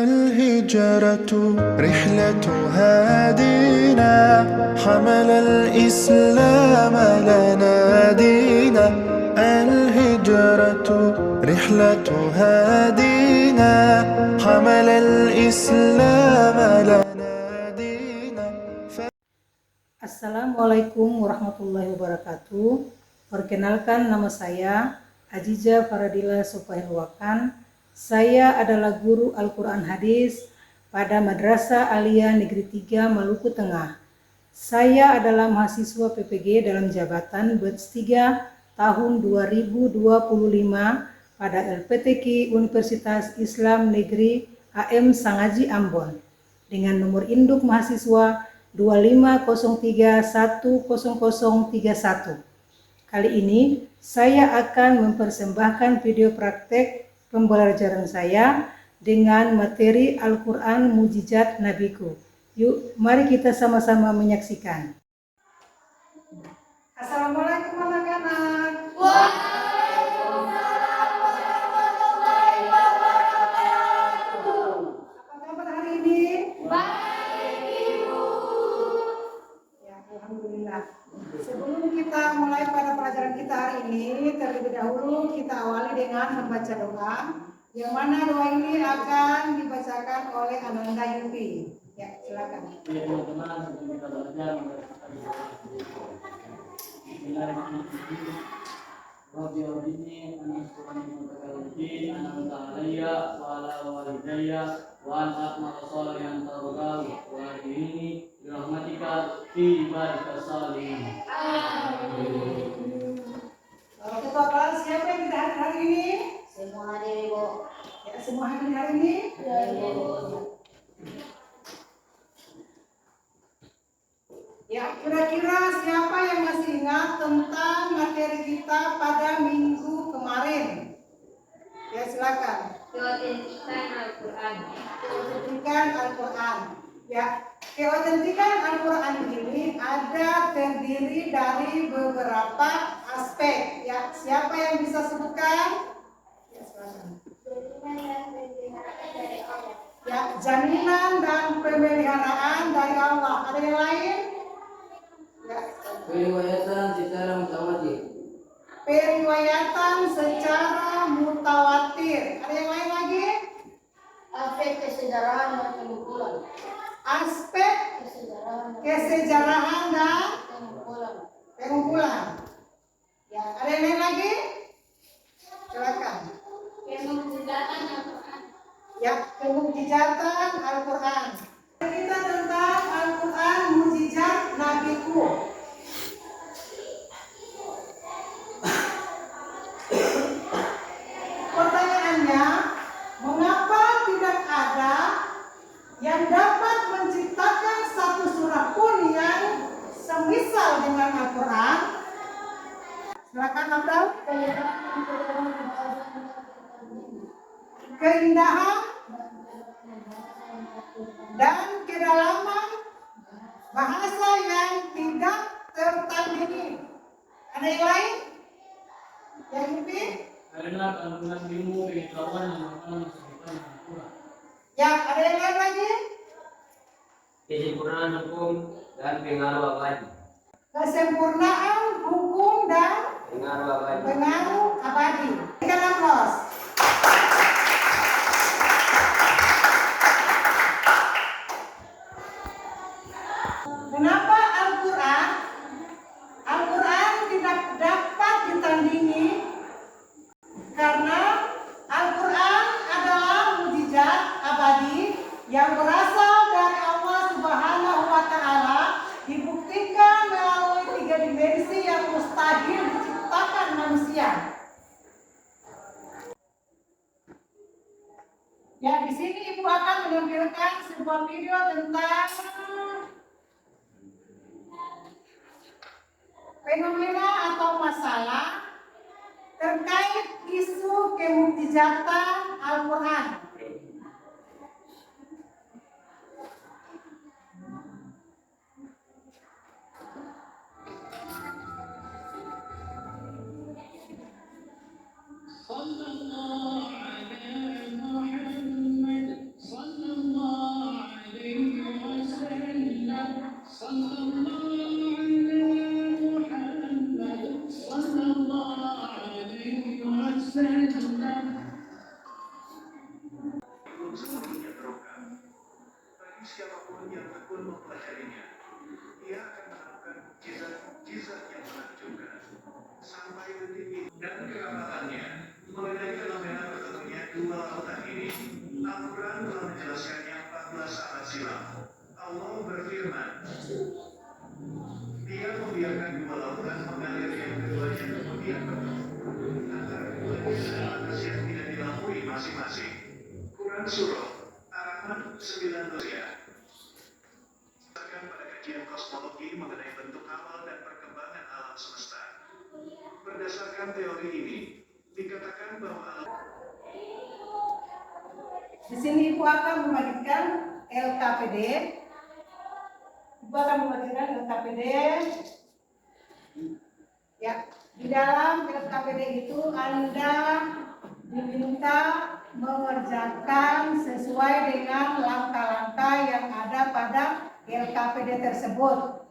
الهجرة رحلة هادينا حمل الإسلام لنا دينا الهجرة رحلة هادينا حمل الإسلام لنا دينا. Assalamualaikum warahmatullahi wabarakatuh. Perkenalkan, nama saya Aziza Faradila Sofaherwakan. Saya adalah guru Al-Quran Hadis pada Madrasah Aliyah Negeri 3 Maluku Tengah. Saya adalah mahasiswa PPG dalam jabatan batch 3 tahun 2025 pada LPTQ Universitas Islam Negeri AM Sangaji Ambon dengan nomor induk mahasiswa 2503100031. Kali ini saya akan mempersembahkan video praktek pembelajaran saya dengan materi Al-Quran Mujizat Nabiku. Yuk, mari kita sama-sama menyaksikan. Assalamualaikum anak-anak. Waalaikumsalam warahmatullahi wabarakatuh. Apa kabar hari ini? Baik, Ibu. Ya, alhamdulillah. Sebelum kita mulai pada pelajaran kita hari ini, terlebih dahulu kita awali dengan membaca doa, yang mana doa ini akan dibacakan oleh Ananda Yupi. Ya, silakan. Ya teman-teman, sebelum kita belajar Bismillahirrahmanirrahim. Rabbi awzini an ashkura ni'mataka an'amta alayya wa ala walidayya wa an a'mala shalihan tardahu wa ahdini bi rahmatika fi ibadika shalihin. Ketua kelas siapa yang tidak hadir hari ini? Semua hadir, Ibu. Ya, semua hadir hari ini. Ya, Ibu. Ya, kira-kira siapa yang masih ingat tentang materi kita pada minggu kemarin? Ya, silakan. Keautentikan Al-Quran. Keautentikan Al-Quran. Ya, keautentikan Al-Quran ini ada terdiri dari beberapa aspek. Ya, siapa yang bisa sebutkan? Ya, silakan. Ya, jaminan dan pemeliharaan dari Allah. Ada yang lain? Ya, Periwayatan secara mutawatir. periwayatan secara mutawatir. Ada yang lain lagi? Aspek kesejarahan dan pengumpulan. Aspek kesejarahan dan pengumpulan. Ya, ada yang lain lagi? Silakan. Kemujizatan Al-Quran. Ya, kemujizatan Al-Quran. Kita tentang Al-Quran mujizat Nabiku. Pertanyaannya, mengapa tidak ada yang dapat menciptakan satu surah pun yang semisal dengan Al-Quran? Silakan Abdul. Keindahan dan kedalaman bahasa yang tidak tertandingi. Ada yang lain? Yang ini? Karena kandungan ilmu pengetahuan yang akan disebutkan Al-Quran. Ya, ada yang lain lagi? Kesempurnaan hukum dan pengaruh abadi. Kesempurnaan hukum dan Pengaruh abadi. pengaruh abadi. Berikan aplaus. Kenapa Al-Quran tidak dapat ditandingi? Karena Al-Quran adalah mujizat abadi yang berasal dari Allah Subhanahu wa Ta'ala, dibuktikan melalui 3 dimensi yang mustahil diciptakan manusia. Ya, di sini Ibu akan menampilkan sebuah video tentang fenomena atau masalah terkait isu kemujizatan Al-Quran. صلى الله على محمد صلى belum sepenuhnya terungkap. Bagi siapapun yang tekun mempelajarinya, ia akan menemukan mukjizat-mukjizat yang menakjubkan. Sampai detik ini dan keramatannya mengenai fenomena bertemunya dua lautan ini, Al-Quran telah menjelaskannya 14 abad silam. Allah berfirman, Dia membiarkan dua lautan mengalir yang keduanya kemudian bertemu. Antara keduanya ada batas yang tidak dilampaui masing-masing. Quran Surah Ar-Rahman 19 ya. Pada kajian kosmologi mengenai bentuk awal dan perkembangan alam semesta. Berdasarkan teori ini, dikatakan bahwa alam Di sini Ibu akan membagikan LKPD. Ibu akan membagikan LKPD. Ya, di dalam LKPD itu Anda diminta mengerjakan sesuai dengan langkah-langkah yang ada pada LKPD tersebut.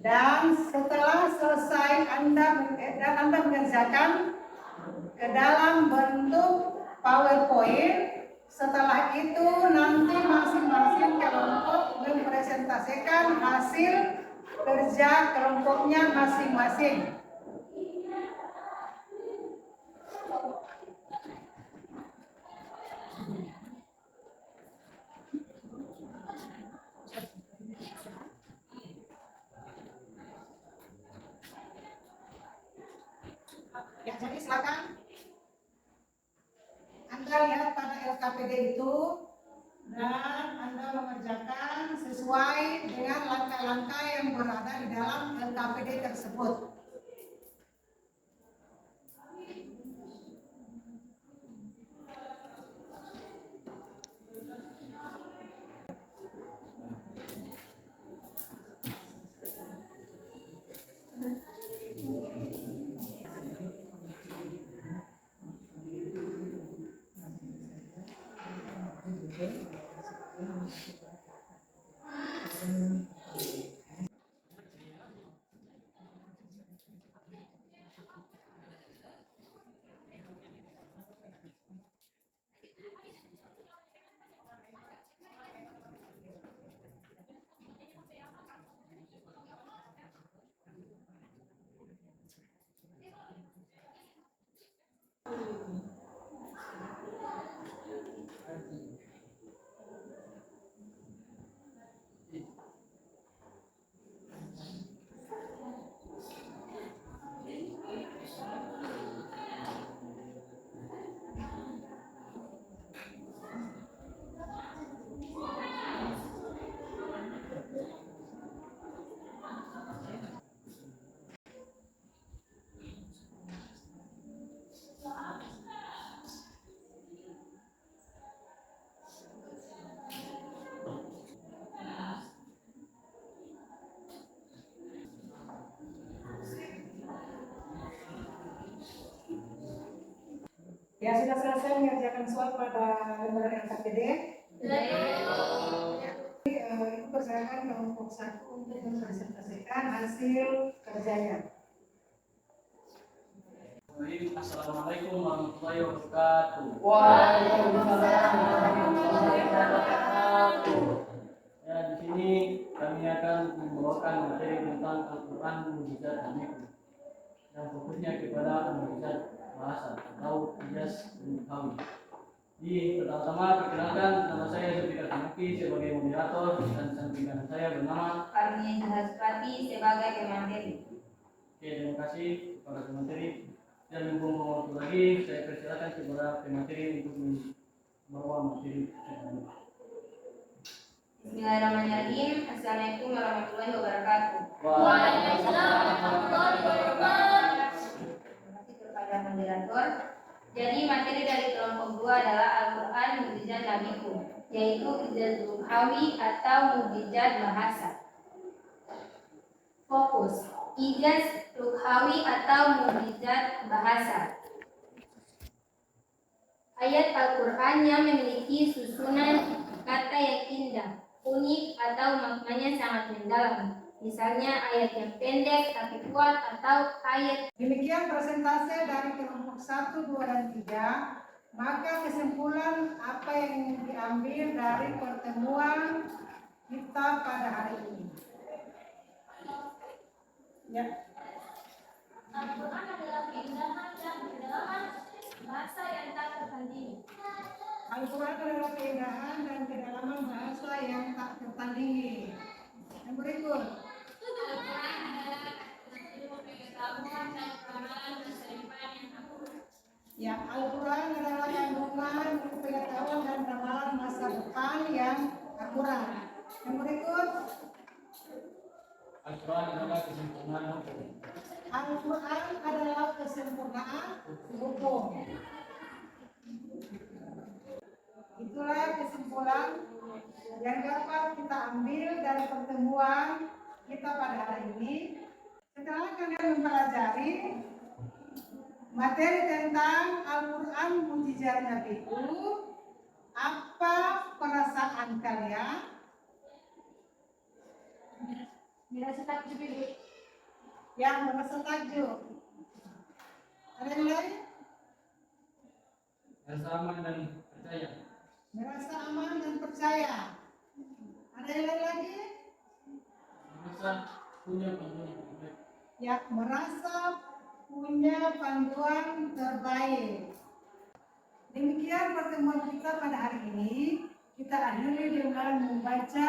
Dan setelah selesai Anda mengerjakan ke dalam bentuk PowerPoint. Setelah itu nanti masing-masing kelompok mempresentasikan hasil kerja kelompoknya masing-masing. Ya, jadi silakan. Anda lihat pada LKPD itu dan Anda mengerjakan sesuai dengan langkah-langkah yang berada di dalam LKPD tersebut. Ya, sudah selesai mengerjakan soal pada lembaran LKPD. Itu persilakan kelompok 1 untuk mempresentasikan hasil kerjanya. Assalamualaikum warahmatullahi wabarakatuh. Waalaikumsalam warahmatullahi wabarakatuh. Ya, di sini kami akan membawakan materi tentang Al-Quran Mukjizat dan Hikmah, dan fokusnya kepada mukjizat bahasa atau ijaz Lughawi. Pertama-tama perkenalkan, nama saya Zulfikar Tamuki sebagai moderator dan sampingan saya bernama Karnia Jahaspati sebagai pemateri. Oke, terima kasih kepada pemateri. Dan membuang waktu lagi, saya persilakan kepada pemateri untuk membawa materi. Bismillahirrahmanirrahim. Assalamualaikum warahmatullahi wabarakatuh. Waalaikumsalam warahmatullahi wabarakatuh. Terima kasih kepada moderator. Jadi materi dari kelompok 2 adalah Al-Quran Mukjizat Nabiku, yaitu ijaz Lughawi atau mukjizat bahasa. Fokus ijaz Lughawi atau mukjizat bahasa. Ayat Al-Quran yang memiliki susunan kata yang indah, unik atau maknanya sangat mendalam. Misalnya ayat yang pendek tapi kuat atau ayat. Demikian presentasi dari kelompok 1, 2, dan 3. Maka kesimpulan apa yang ingin ambil dari pertemuan kita pada hari ini. Ya. Al-Quran adalah keindahan dan kedalaman bahasa yang tak tertandingi. Al-Quran adalah keindahan dan kedalaman bahasa yang tak tertandingi. Yang berikut. Al-Quran adalah ilmu pengetahuan dan kemalan masa depan yang akurat. Ya, Al-Quran adalah kandungan pengetahuan dan ramalan masa depan yang akurat. Yang berikut. Al-Quran adalah kesempurnaan hukum. Al-Quran adalah kesempurnaan hukum. Itulah kesimpulan yang dapat kita ambil dari pertemuan kita pada hari ini. Setelah kalian mempelajari materi tentang Al-Quran Mukjizat Nabiku, apa perasaan kalian? Merasa takjub Ibu. Yang merasa takjub. Ada yang lain? Rasa aman dan percaya. Merasa aman dan percaya. Ada yang lain lagi? Merasa punya panduan terbaik. Ya, merasa punya panduan terbaik. Demikian pertemuan kita pada hari ini. Kita akhiri dengan membaca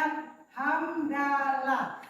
hamdalah.